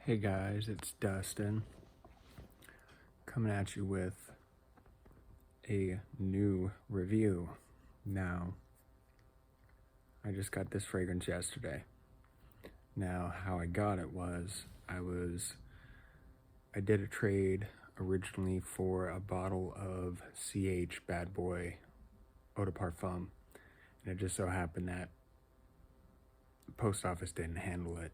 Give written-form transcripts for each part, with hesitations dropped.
Hey guys, it's Dustin coming at you with a new review. Now, I just got this fragrance yesterday. Now, how I got it was I did a trade originally for a bottle of CH Bad Boy Eau de Parfum, and it just so happened that the post office didn't handle it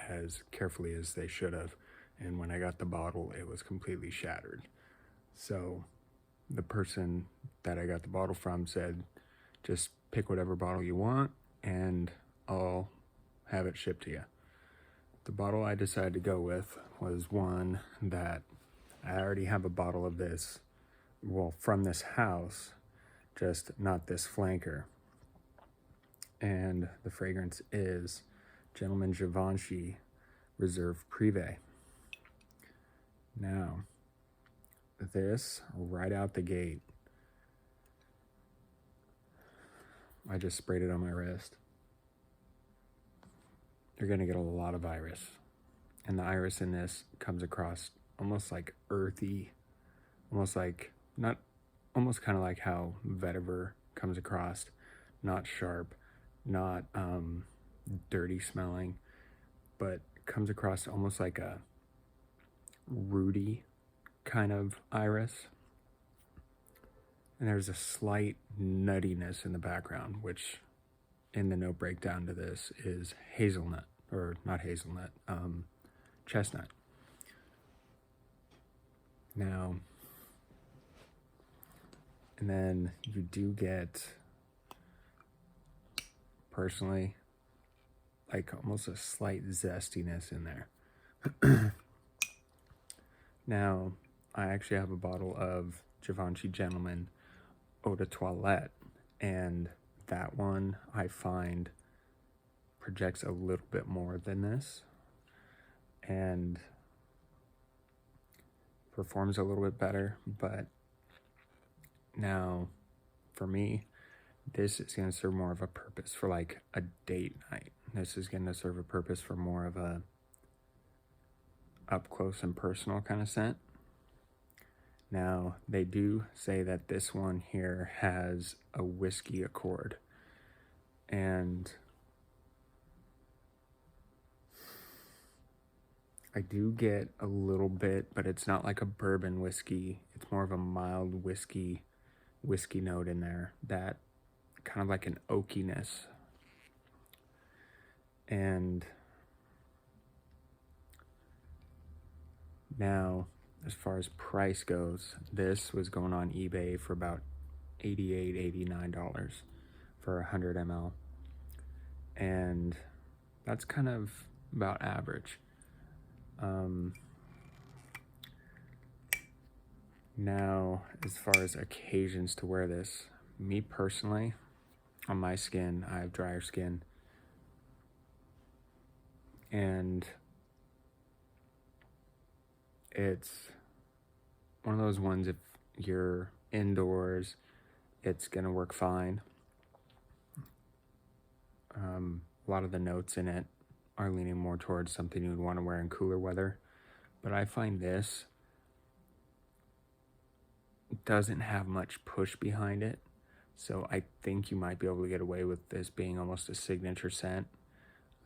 as carefully as they should have, and when I got the bottle, it was completely shattered. So the person that I got the bottle from said, just pick whatever bottle you want and I'll have it shipped to you. The bottle I decided to go with was one that I already have a bottle of this, well, from this house, just not this flanker. And the fragrance is Gentleman Givenchy Reserve Privee. Now, this right out the gate, I just sprayed it on my wrist. You're gonna get a lot of iris, and the iris in this comes across almost like earthy, almost like not, almost kind of like how vetiver comes across, not sharp, not dirty smelling, but comes across almost like a rooty kind of iris. And there's a slight nuttiness in the background, which in the note breakdown to this is hazelnut, or not hazelnut, chestnut. Now, and then you do get, personally, like almost a slight zestiness in there. Now, I actually have a bottle of Givenchy Gentleman Eau de Toilette, and that one I find projects a little bit more than this and performs a little bit better. But now for me, this is going to serve more of a purpose for like a date night. This is going to serve a purpose for more of a up close and personal kind of scent. Now, they do say that this one here has a whiskey accord, and I do get a little bit, but it's not like a bourbon whiskey. It's more of a mild whiskey note in there, that kind of like an oakiness. And now, as far as price goes, this was going on eBay for about $88, $89 for 100 ml. And that's kind of about average. Now, as far as occasions to wear this, me personally, on my skin, I have drier skin. And it's one of those ones, if you're indoors, it's gonna work fine. A lot of the notes in it are leaning more towards something you would want to wear in cooler weather, but I find this doesn't have much push behind it, so I think you might be able to get away with this being almost a signature scent.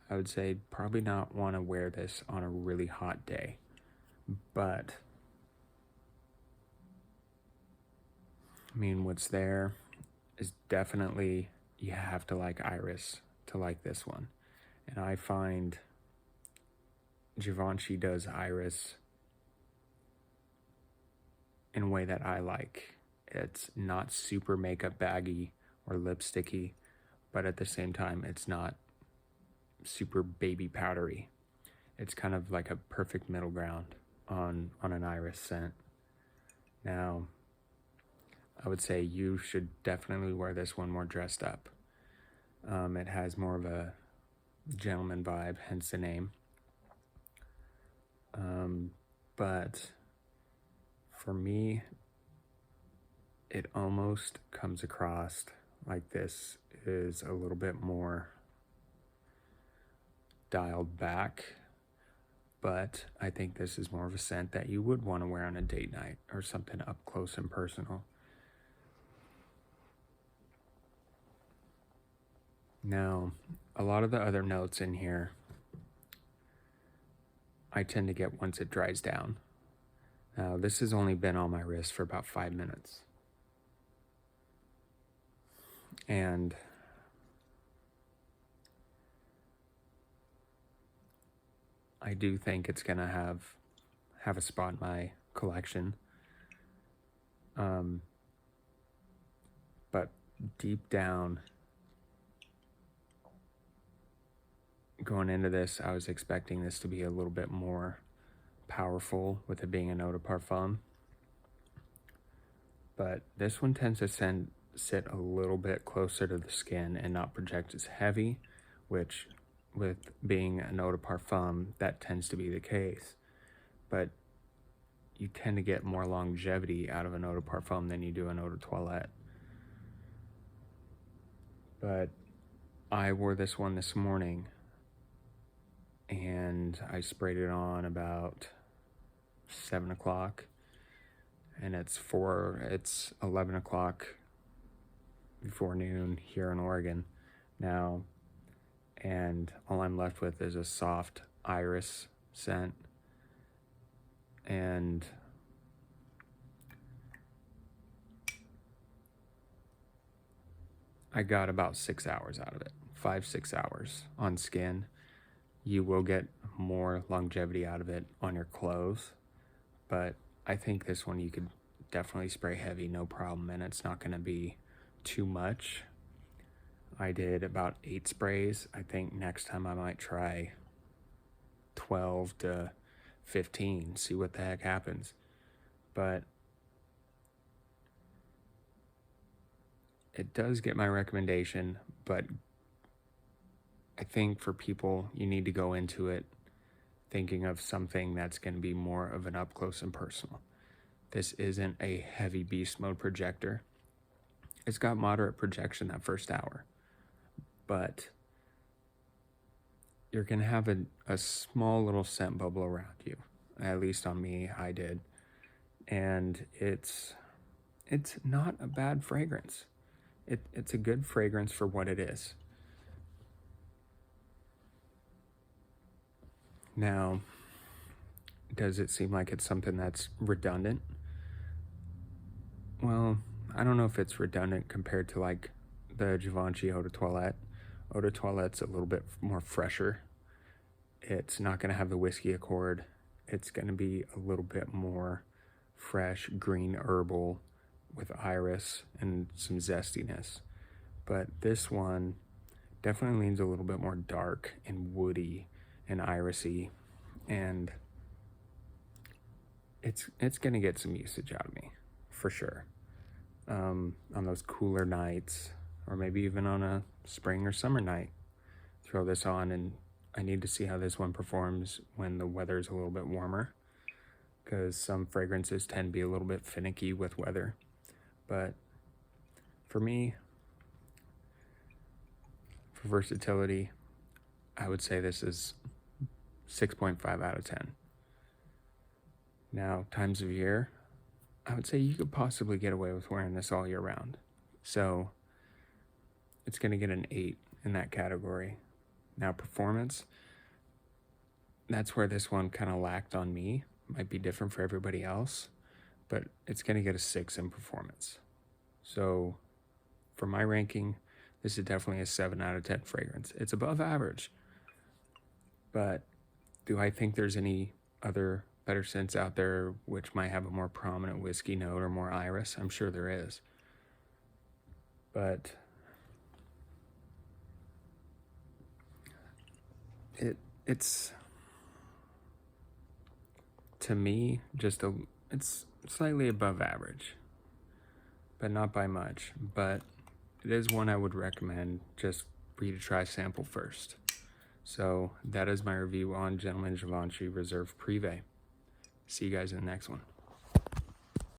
I would say probably not want to wear this on a really hot day, but I mean, what's there is definitely, you have to like iris to like this one. And I find Givenchy does iris in a way that I like. It's not super makeup baggy or lipsticky, but at the same time, it's not super baby powdery. It's kind of like a perfect middle ground on an iris scent. Now, I would say you should definitely wear this one more dressed up. It has more of a gentleman vibe, hence the name. But for me, it almost comes across like this is a little bit more dialed back, but I think this is more of a scent that you would want to wear on a date night or something up close and personal. Now, a lot of the other notes in here I tend to get once it dries down. Now, this has only been on my wrist for about 5 minutes. And I do think it's going to have a spot in my collection. But deep down, going into this, I was expecting this to be a little bit more powerful with it being an eau de parfum. But this one tends to sit a little bit closer to the skin and not project as heavy, which with being an eau de parfum, that tends to be the case. But you tend to get more longevity out of an eau de parfum than you do an eau de toilette. But I wore this one this morning and I sprayed it on about 7 o'clock, and it's 11 o'clock before noon here in Oregon now, and all I'm left with is a soft iris scent, and I got about 6 hours out of it, 5-6 hours on skin. You will get more longevity out of it on your clothes, but I think this one you could definitely spray heavy, no problem, and it's not going to be too much. I did about 8 sprays. I think next time I might try 12 to 15, see what the heck happens. But it does get my recommendation, but I think for people, you need to go into it thinking of something that's going to be more of an up close and personal. This isn't a heavy beast mode projector. It's got moderate projection that first hour, but you're going to have a small little scent bubble around you. At least on me, I did. And it's not a bad fragrance. It's a good fragrance for what it is. Now, does it seem like it's something that's redundant? Well, I don't know if it's redundant compared to like the Givenchy Eau de Toilette. Eau de Toilette's a little bit more fresher. It's not going to have the whiskey accord. It's going to be a little bit more fresh, green herbal with iris and some zestiness. But this one definitely leans a little bit more dark and woody and irisy, and it's going to get some usage out of me for sure. On those cooler nights, or maybe even on a spring or summer night, throw this on, and I need to see how this one performs when the weather's a little bit warmer, because some fragrances tend to be a little bit finicky with weather. But for me, for versatility, I would say this is 6.5 out of 10. Now, times of year, I would say you could possibly get away with wearing this all year round. So it's going to get an 8 in that category. Now, performance, that's where this one kind of lacked on me. Might be different for everybody else, but it's going to get a 6 in performance. So for my ranking, this is definitely a 7 out of 10 fragrance. It's above average, but do I think there's any other better scents out there which might have a more prominent whiskey note or more iris? I'm sure there is. But it's to me it's slightly above average, but not by much. But it is one I would recommend just for you to try sample first. So that is my review on Gentleman Givenchy Reserve Privee. See you guys in the next one.